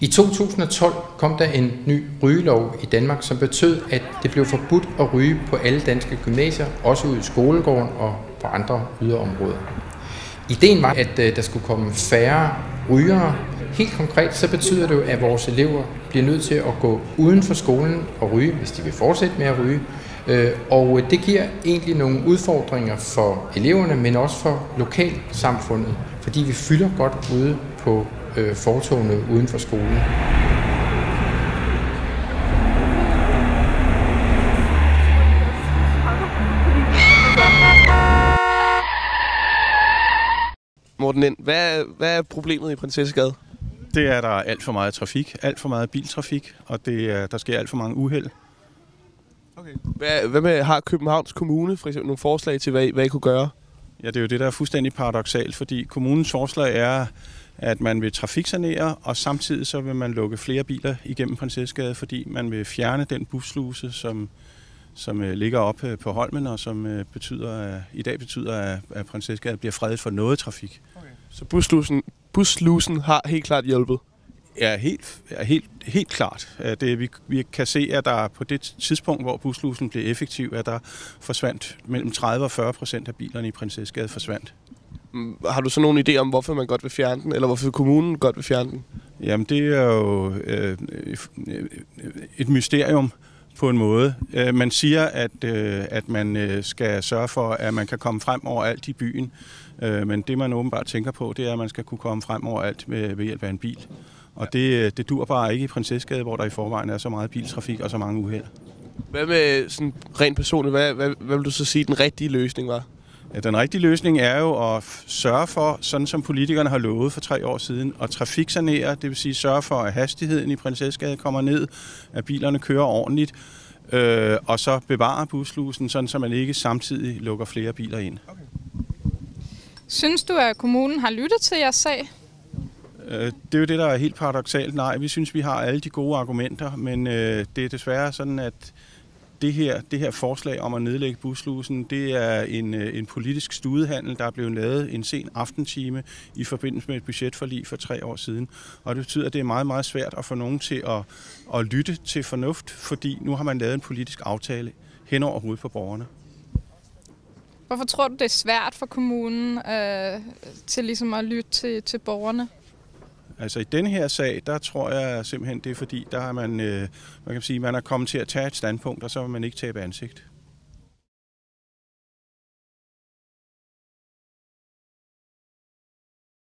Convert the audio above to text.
I 2012 kom der en ny rygelov i Danmark, som betød, at det blev forbudt at ryge på alle danske gymnasier, også ude i skolegården og på andre yderområder. Ideen var, at der skulle komme færre rygere. Helt konkret så betyder det jo, at vores elever bliver nødt til at gå uden for skolen og ryge, hvis de vil fortsætte med at ryge. Og det giver egentlig nogle udfordringer for eleverne, men også for lokalsamfundet, fordi vi fylder godt ude på fortovene uden for skolen. Morten Lind, hvad er problemet i Prinsessegade? Det er, der er alt for meget trafik, alt for meget biltrafik, og der sker alt for mange uheld. Okay. Hvad med, har Københavns Kommune for eksempel nogle forslag til, hvad I kunne gøre? Ja, det er jo det, der er fuldstændig paradoksalt, fordi kommunens forslag er, at man vil trafiksanere, og samtidig så vil man lukke flere biler igennem Prinsessegade, fordi man vil fjerne den bussluse, som ligger oppe på Holmen, og som i dag betyder, at Prinsessegade bliver fredet for noget trafik. Okay. Så buslusen har helt klart hjulpet? Ja, helt klart. Vi kan se, at der på det tidspunkt, hvor buslusen blev effektiv, at der forsvandt mellem 30% og 40% af bilerne i Prinsessegade forsvandt. Har du så nogen idé om, hvorfor man godt vil fjerne den, eller hvorfor kommunen godt vil fjerne den? Jamen, det er jo et mysterium på en måde. Man siger, at man skal sørge for, at man kan komme frem overalt i byen, men det man åbenbart tænker på, det er, at man skal kunne komme frem overalt ved hjælp af en bil. Og det dur bare ikke i Prinsessegade, hvor der i forvejen er så meget biltrafik og så mange uheld. Hvad med sådan rent personligt, hvad vil du så sige, den rigtige løsning var? Ja, den rigtige løsning er jo at sørge for, sådan som politikerne har lovet for 3 år siden, at trafiksanere, det vil sige sørge for, at hastigheden i Prinsessegade kommer ned, at bilerne kører ordentligt, og så bevare buslusen, sådan så man ikke samtidig lukker flere biler ind. Okay. Synes du, at kommunen har lyttet til jeres sag? Det er jo det, der er helt paradoksalt. Nej, vi synes, vi har alle de gode argumenter, men det er desværre sådan, at det her forslag om at nedlægge buslusen, det er en politisk studehandel, der er blevet lavet en sen aftentime i forbindelse med et budgetforlig for 3 år siden. Og det betyder, at det er meget, meget svært at få nogen til at lytte til fornuft, fordi nu har man lavet en politisk aftale hen over hovedet på borgerne. Hvorfor tror du, det er svært for kommunen til ligesom at lytte til borgerne? Altså i denne her sag, der tror jeg simpelthen, det er fordi, der er man kan sige, man er kommet til at tage et standpunkt, og så vil man ikke tabe ansigt.